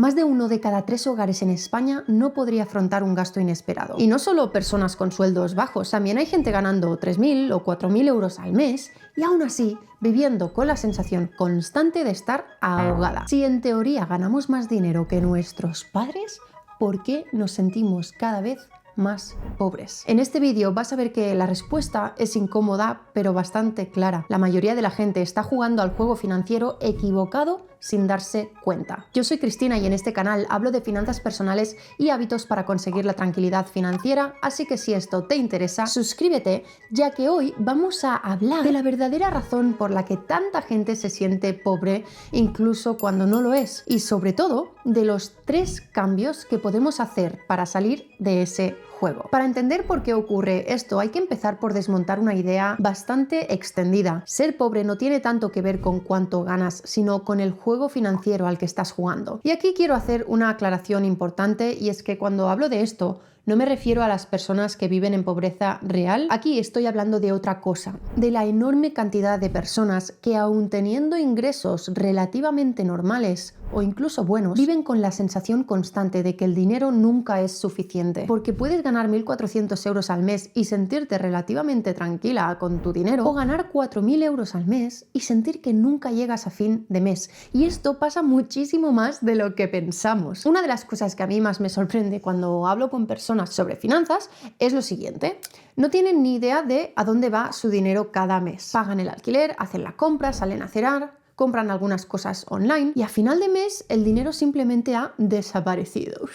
Más de 1 de cada 3 hogares en España no podría afrontar un gasto inesperado. Y no solo personas con sueldos bajos, también hay gente ganando 3.000 o 4.000 euros al mes y aún así viviendo con la sensación constante de estar ahogada. Si en teoría ganamos más dinero que nuestros padres, ¿por qué nos sentimos cada vez más pobres? En este vídeo vas a ver que la respuesta es incómoda pero bastante clara. La mayoría de la gente está jugando al juego financiero equivocado sin darse cuenta. Yo soy Cristina y en este canal hablo de finanzas personales y hábitos para conseguir la tranquilidad financiera, así que si esto te interesa, suscríbete, ya que hoy vamos a hablar de la verdadera razón por la que tanta gente se siente pobre, incluso cuando no lo es, y sobre todo de los 3 cambios que podemos hacer para salir de ese juego. Para entender por qué ocurre esto, hay que empezar por desmontar una idea bastante extendida. Ser pobre no tiene tanto que ver con cuánto ganas, sino con el juego financiero al que estás jugando. Y aquí quiero hacer una aclaración importante, y es que cuando hablo de esto, no me refiero a las personas que viven en pobreza real. Aquí estoy hablando de otra cosa, de la enorme cantidad de personas que, aun teniendo ingresos relativamente normales o incluso buenos, viven con la sensación constante de que el dinero nunca es suficiente. Porque puedes ganar 1.400 euros al mes y sentirte relativamente tranquila con tu dinero, o ganar 4.000 euros al mes y sentir que nunca llegas a fin de mes. Y esto pasa muchísimo más de lo que pensamos. Una de las cosas que a mí más me sorprende cuando hablo con personas sobre finanzas es lo siguiente: no tienen ni idea de a dónde va su dinero cada mes. Pagan el alquiler, hacen la compra, salen a cenar, compran algunas cosas online y a final de mes el dinero simplemente ha desaparecido.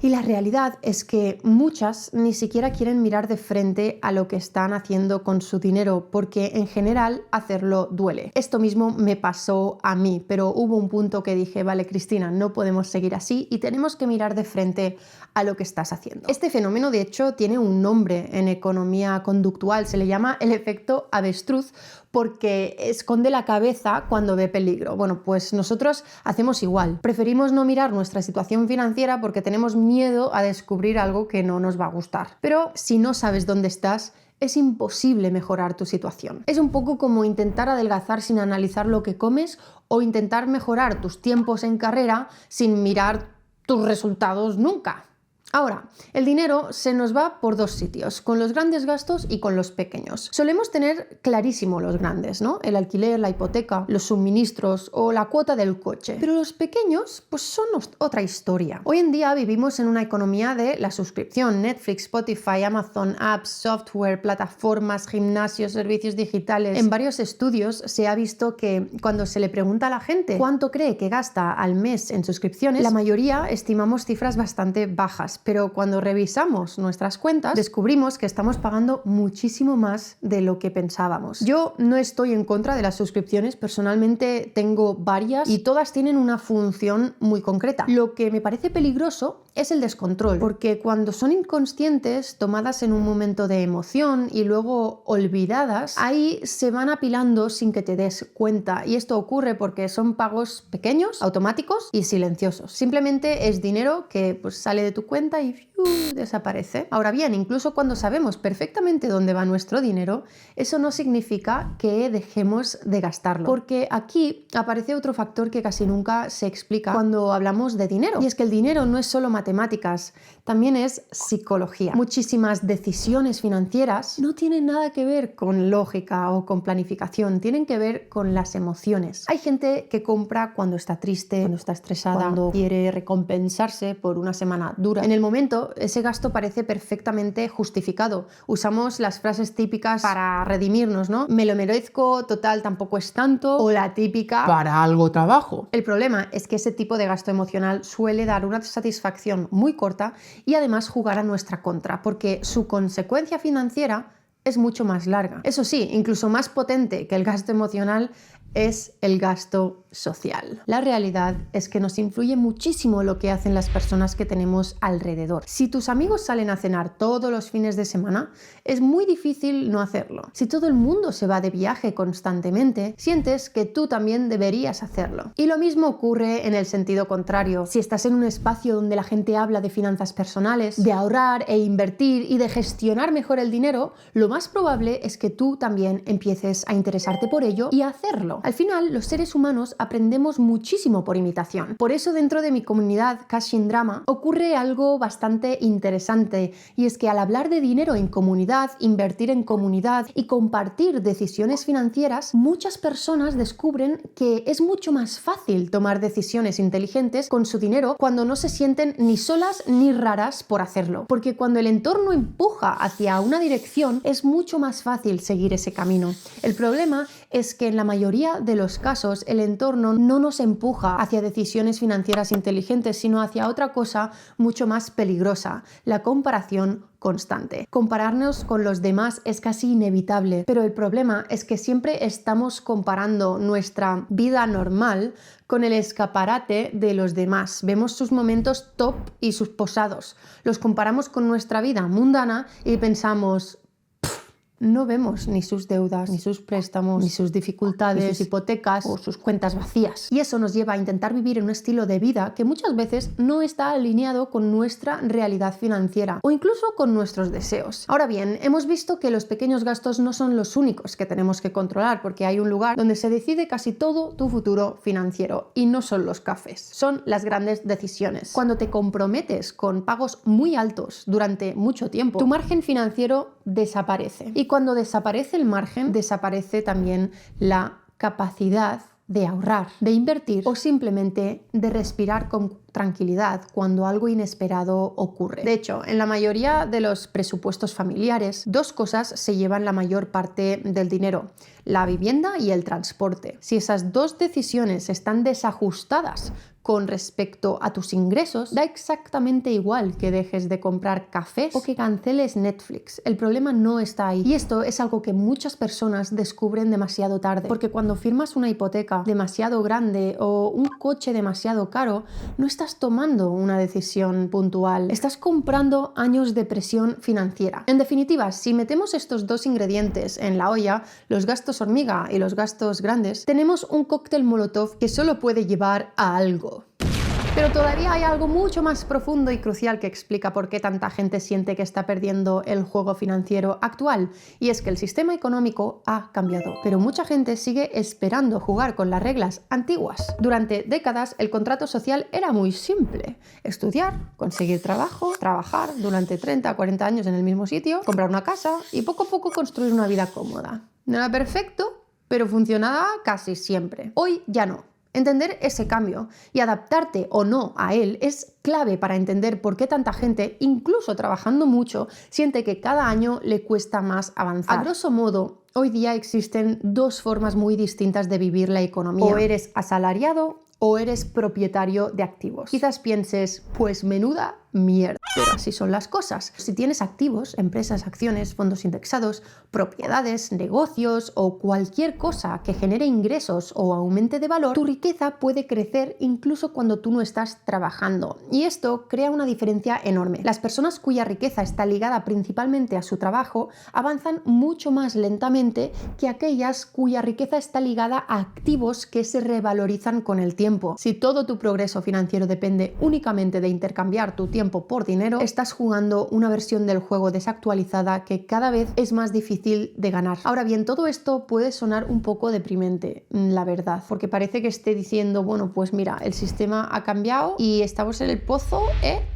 Y la realidad es que muchas ni siquiera quieren mirar de frente a lo que están haciendo con su dinero, porque en general hacerlo duele. Esto mismo me pasó a mí, pero hubo un punto que dije, vale, Cristina, no podemos seguir así y tenemos que mirar de frente a lo que estás haciendo. Este fenómeno, de hecho, tiene un nombre en economía conductual, se le llama el efecto avestruz, porque esconde la cabeza cuando ve peligro. Bueno, pues nosotros hacemos igual. Preferimos no mirar nuestra situación financiera porque tenemos miedo a descubrir algo que no nos va a gustar. Pero si no sabes dónde estás, es imposible mejorar tu situación. Es un poco como intentar adelgazar sin analizar lo que comes, o intentar mejorar tus tiempos en carrera sin mirar tus resultados nunca. Ahora, el dinero se nos va por 2 sitios, con los grandes gastos y con los pequeños. Solemos tener clarísimo los grandes, ¿no? El alquiler, la hipoteca, los suministros o la cuota del coche. Pero los pequeños, pues son otra historia. Hoy en día vivimos en una economía de la suscripción: Netflix, Spotify, Amazon, apps, software, plataformas, gimnasios, servicios digitales. En varios estudios se ha visto que cuando se le pregunta a la gente cuánto cree que gasta al mes en suscripciones, la mayoría estimamos cifras bastante bajas. Pero cuando revisamos nuestras cuentas, descubrimos que estamos pagando muchísimo más de lo que pensábamos. Yo no estoy en contra de las suscripciones, personalmente tengo varias y todas tienen una función muy concreta. Lo que me parece peligroso es el descontrol, porque cuando son inconscientes, tomadas en un momento de emoción y luego olvidadas, ahí se van apilando sin que te des cuenta. Y esto ocurre porque son pagos pequeños, automáticos y silenciosos. Simplemente es dinero que pues sale de tu cuenta y desaparece. Ahora bien, incluso cuando sabemos perfectamente dónde va nuestro dinero, eso no significa que dejemos de gastarlo, porque aquí aparece otro factor que casi nunca se explica cuando hablamos de dinero, y es que el dinero no es solo matemáticas, también es psicología. Muchísimas decisiones financieras no tienen nada que ver con lógica o con planificación, tienen que ver con las emociones. Hay gente que compra cuando está triste, cuando está estresada, cuando quiere recompensarse por una semana dura. En el momento, ese gasto parece perfectamente justificado. Usamos las frases típicas para redimirnos, ¿no? Me lo merezco, total, tampoco es tanto, o la típica para algo trabajo. El problema es que ese tipo de gasto emocional suele dar una satisfacción muy corta y además jugar a nuestra contra, porque su consecuencia financiera es mucho más larga. Eso sí, incluso más potente que el gasto emocional es el gasto social. La realidad es que nos influye muchísimo lo que hacen las personas que tenemos alrededor. Si tus amigos salen a cenar todos los fines de semana, es muy difícil no hacerlo. Si todo el mundo se va de viaje constantemente, sientes que tú también deberías hacerlo. Y lo mismo ocurre en el sentido contrario. Si estás en un espacio donde la gente habla de finanzas personales, de ahorrar e invertir y de gestionar mejor el dinero, lo más probable es que tú también empieces a interesarte por ello y a hacerlo. Al final, los seres humanos aprendemos muchísimo por imitación. Por eso dentro de mi comunidad Cash in Drama ocurre algo bastante interesante, y es que al hablar de dinero en comunidad, invertir en comunidad y compartir decisiones financieras, muchas personas descubren que es mucho más fácil tomar decisiones inteligentes con su dinero cuando no se sienten ni solas ni raras por hacerlo. Porque cuando el entorno empuja hacia una dirección, es mucho más fácil seguir ese camino. El problema es que en la mayoría de los casos el entorno no nos empuja hacia decisiones financieras inteligentes, sino hacia otra cosa mucho más peligrosa: la comparación constante. Compararnos con los demás es casi inevitable, pero el problema es que siempre estamos comparando nuestra vida normal con el escaparate de los demás. Vemos sus momentos top y sus posados. Los comparamos con nuestra vida mundana y pensamos: no vemos ni sus deudas, ni sus préstamos, ni sus dificultades, ni sus hipotecas o sus cuentas vacías. Y eso nos lleva a intentar vivir en un estilo de vida que muchas veces no está alineado con nuestra realidad financiera o incluso con nuestros deseos. Ahora bien, hemos visto que los pequeños gastos no son los únicos que tenemos que controlar, porque hay un lugar donde se decide casi todo tu futuro financiero, y no son los cafés, son las grandes decisiones. Cuando te comprometes con pagos muy altos durante mucho tiempo, tu margen financiero desaparece. Y cuando desaparece el margen, desaparece también la capacidad de ahorrar, de invertir o simplemente de respirar con tranquilidad cuando algo inesperado ocurre. De hecho, en la mayoría de los presupuestos familiares, dos cosas se llevan la mayor parte del dinero: la vivienda y el transporte. Si esas dos decisiones están desajustadas con respecto a tus ingresos, da exactamente igual que dejes de comprar cafés o que canceles Netflix. El problema no está ahí. Y esto es algo que muchas personas descubren demasiado tarde, porque cuando firmas una hipoteca demasiado grande o un coche demasiado caro, no estás tomando una decisión puntual, estás comprando años de presión financiera. En definitiva, si metemos estos dos ingredientes en la olla, los gastos hormiga y los gastos grandes, tenemos un cóctel molotov que solo puede llevar a algo. Pero todavía hay algo mucho más profundo y crucial que explica por qué tanta gente siente que está perdiendo el juego financiero actual, y es que el sistema económico ha cambiado, pero mucha gente sigue esperando jugar con las reglas antiguas. Durante décadas el contrato social era muy simple: estudiar, conseguir trabajo, trabajar durante 30 o 40 años en el mismo sitio, comprar una casa y poco a poco construir una vida cómoda. No era perfecto, pero funcionaba casi siempre. Hoy ya no. Entender ese cambio y adaptarte o no a él es clave para entender por qué tanta gente, incluso trabajando mucho, siente que cada año le cuesta más avanzar. A grosso modo, hoy día existen dos formas muy distintas de vivir la economía: o eres asalariado o eres propietario de activos. Quizás pienses, pues menuda mierda, pero así son las cosas. Si tienes activos, empresas, acciones, fondos indexados, propiedades, negocios o cualquier cosa que genere ingresos o aumente de valor, tu riqueza puede crecer incluso cuando tú no estás trabajando. Y esto crea una diferencia enorme. Las personas cuya riqueza está ligada principalmente a su trabajo avanzan mucho más lentamente que aquellas cuya riqueza está ligada a activos que se revalorizan con el tiempo. Si todo tu progreso financiero depende únicamente de intercambiar tu tiempo por dinero, estás jugando una versión del juego desactualizada que cada vez es más difícil de ganar. Ahora bien, todo esto puede sonar un poco deprimente, la verdad, porque parece que esté diciendo, bueno, pues mira, el sistema ha cambiado y estamos en el pozo,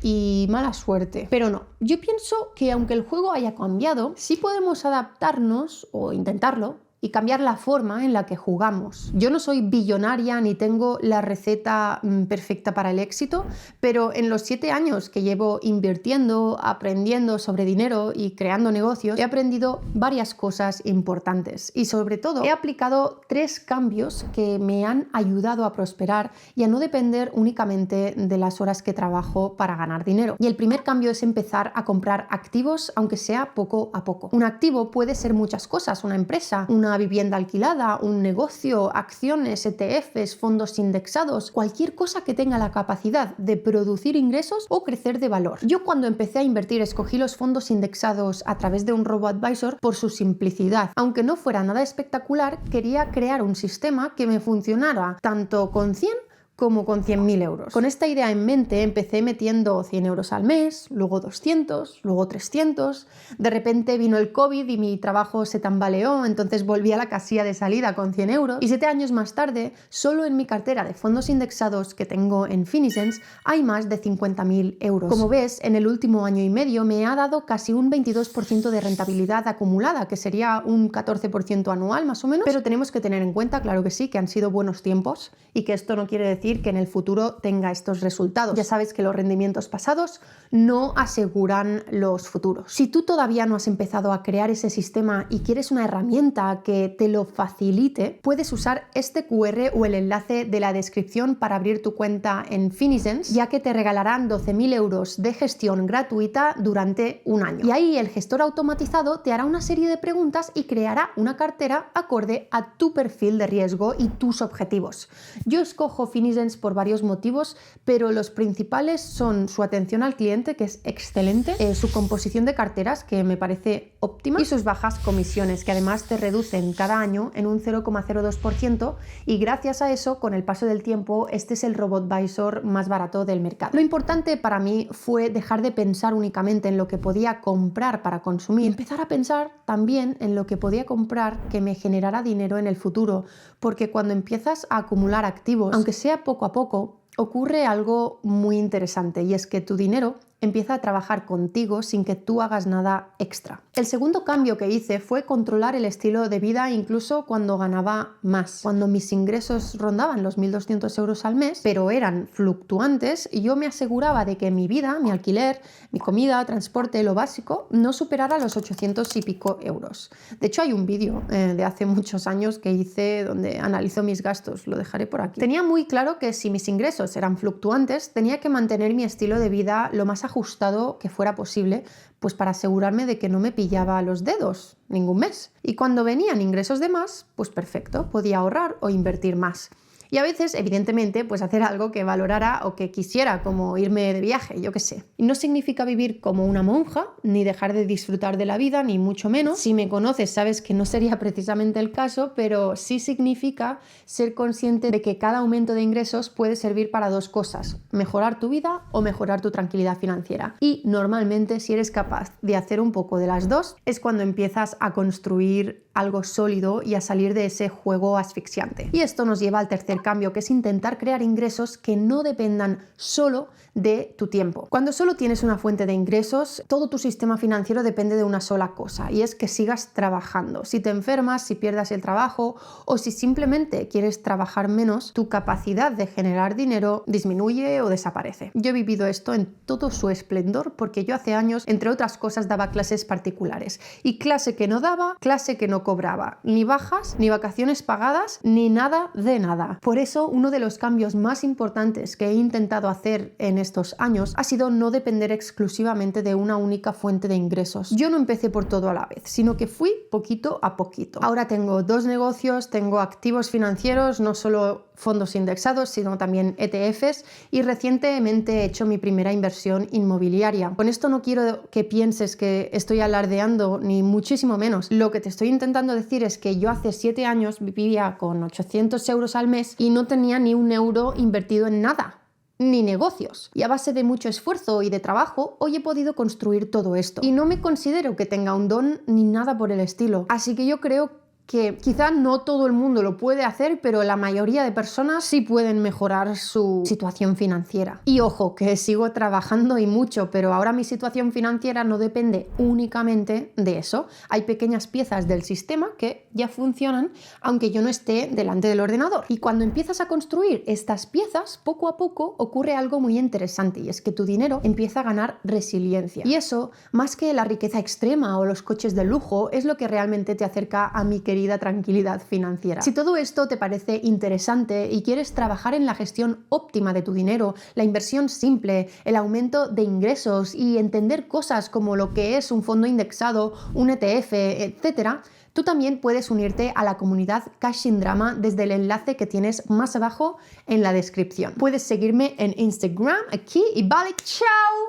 y mala suerte. Pero no, yo pienso que aunque el juego haya cambiado, sí podemos adaptarnos o intentarlo y cambiar la forma en la que jugamos. Yo no soy billonaria ni tengo la receta perfecta para el éxito, pero en los 7 años que llevo invirtiendo, aprendiendo sobre dinero y creando negocios, he aprendido varias cosas importantes y sobre todo he aplicado 3 cambios que me han ayudado a prosperar y a no depender únicamente de las horas que trabajo para ganar dinero. Y el primer cambio es empezar a comprar activos, aunque sea poco a poco. Un activo puede ser muchas cosas: una empresa, una vivienda alquilada, un negocio, acciones, ETFs, fondos indexados, cualquier cosa que tenga la capacidad de producir ingresos o crecer de valor. Yo cuando empecé a invertir escogí los fondos indexados a través de un robo-advisor por su simplicidad. Aunque no fuera nada espectacular, quería crear un sistema que me funcionara tanto con 100 como con 100.000 euros. Con esta idea en mente empecé metiendo 100 euros al mes, luego 200, luego 300. De repente vino el COVID y mi trabajo se tambaleó, entonces volví a la casilla de salida con 100 euros. Y 7 años más tarde, solo en mi cartera de fondos indexados que tengo en Finicens hay más de 50.000 euros. Como ves, en el último año y medio me ha dado casi un 22% de rentabilidad acumulada, que sería un 14% anual más o menos. Pero tenemos que tener en cuenta, claro que sí, que han sido buenos tiempos y que esto no quiere decir que en el futuro tenga estos resultados. Ya sabes que los rendimientos pasados no aseguran los futuros. Si tú todavía no has empezado a crear ese sistema y quieres una herramienta que te lo facilite, puedes usar este QR o el enlace de la descripción para abrir tu cuenta en Finicens, ya que te regalarán 12.000 euros de gestión gratuita durante un año. Y ahí el gestor automatizado te hará una serie de preguntas y creará una cartera acorde a tu perfil de riesgo y tus objetivos. Yo escojo Finicens por varios motivos, pero los principales son su atención al cliente, que es excelente, su composición de carteras, que me parece óptima, y sus bajas comisiones, que además te reducen cada año en un 0,02%, y gracias a eso, con el paso del tiempo, este es el RoboAdvisor más barato del mercado. Lo importante para mí fue dejar de pensar únicamente en lo que podía comprar para consumir y empezar a pensar también en lo que podía comprar que me generara dinero en el futuro, porque cuando empiezas a acumular activos, aunque sea poco a poco, ocurre algo muy interesante, y es que tu dinero empieza a trabajar contigo sin que tú hagas nada extra. El segundo cambio que hice fue controlar el estilo de vida incluso cuando ganaba más. Cuando mis ingresos rondaban los 1.200 euros al mes, pero eran fluctuantes, yo me aseguraba de que mi vida, mi alquiler, mi comida, transporte, lo básico, no superara los 800 y pico euros. De hecho, hay un vídeo de hace muchos años que hice donde analizo mis gastos, lo dejaré por aquí. Tenía muy claro que si mis ingresos eran fluctuantes, tenía que mantener mi estilo de vida lo más ajustado que fuera posible, pues para asegurarme de que no me pillaba los dedos ningún mes. Y cuando venían ingresos de más, pues perfecto, podía ahorrar o invertir más. Y a veces, evidentemente, pues hacer algo que valorara o que quisiera, como irme de viaje, yo qué sé. Y no significa vivir como una monja, ni dejar de disfrutar de la vida, ni mucho menos. Si me conoces, sabes que no sería precisamente el caso, pero sí significa ser consciente de que cada aumento de ingresos puede servir para dos cosas: mejorar tu vida o mejorar tu tranquilidad financiera. Y normalmente, si eres capaz de hacer un poco de las dos, es cuando empiezas a construir algo sólido y a salir de ese juego asfixiante. Y esto nos lleva al tercer cambio, que es intentar crear ingresos que no dependan solo de tu tiempo. Cuando solo tienes una fuente de ingresos, todo tu sistema financiero depende de una sola cosa, y es que sigas trabajando. Si te enfermas, si pierdas el trabajo o si simplemente quieres trabajar menos, tu capacidad de generar dinero disminuye o desaparece. Yo he vivido esto en todo su esplendor porque yo hace años, entre otras cosas, daba clases particulares, y clase que no daba, clase que no cobraba, ni bajas, ni vacaciones pagadas, ni nada de nada. Por eso, uno de los cambios más importantes que he intentado hacer en estos años ha sido no depender exclusivamente de una única fuente de ingresos. Yo no empecé por todo a la vez, sino que fui poquito a poquito. Ahora tengo 2 negocios, tengo activos financieros, no solo fondos indexados, sino también ETFs, y recientemente he hecho mi primera inversión inmobiliaria. Con esto no quiero que pienses que estoy alardeando, ni muchísimo menos. Lo que te estoy intentando decir es que yo hace 7 años vivía con 800 euros al mes y no tenía ni un euro invertido en nada, ni negocios. Y a base de mucho esfuerzo y de trabajo, hoy he podido construir todo esto. Y no me considero que tenga un don ni nada por el estilo. Así que yo creo que quizá no todo el mundo lo puede hacer, pero la mayoría de personas sí pueden mejorar su situación financiera. Y ojo, que sigo trabajando y mucho, pero ahora mi situación financiera no depende únicamente de eso. Hay pequeñas piezas del sistema que ya funcionan, aunque yo no esté delante del ordenador. Y cuando empiezas a construir estas piezas, poco a poco ocurre algo muy interesante, y es que tu dinero empieza a ganar resiliencia. Y eso, más que la riqueza extrema o los coches de lujo, es lo que realmente te acerca a mi querida tranquilidad financiera. Si todo esto te parece interesante y quieres trabajar en la gestión óptima de tu dinero, la inversión simple, el aumento de ingresos y entender cosas como lo que es un fondo indexado, un ETF, etcétera, tú también puedes unirte a la comunidad Cash Sin Drama desde el enlace que tienes más abajo en la descripción. Puedes seguirme en Instagram aquí y vale, chao.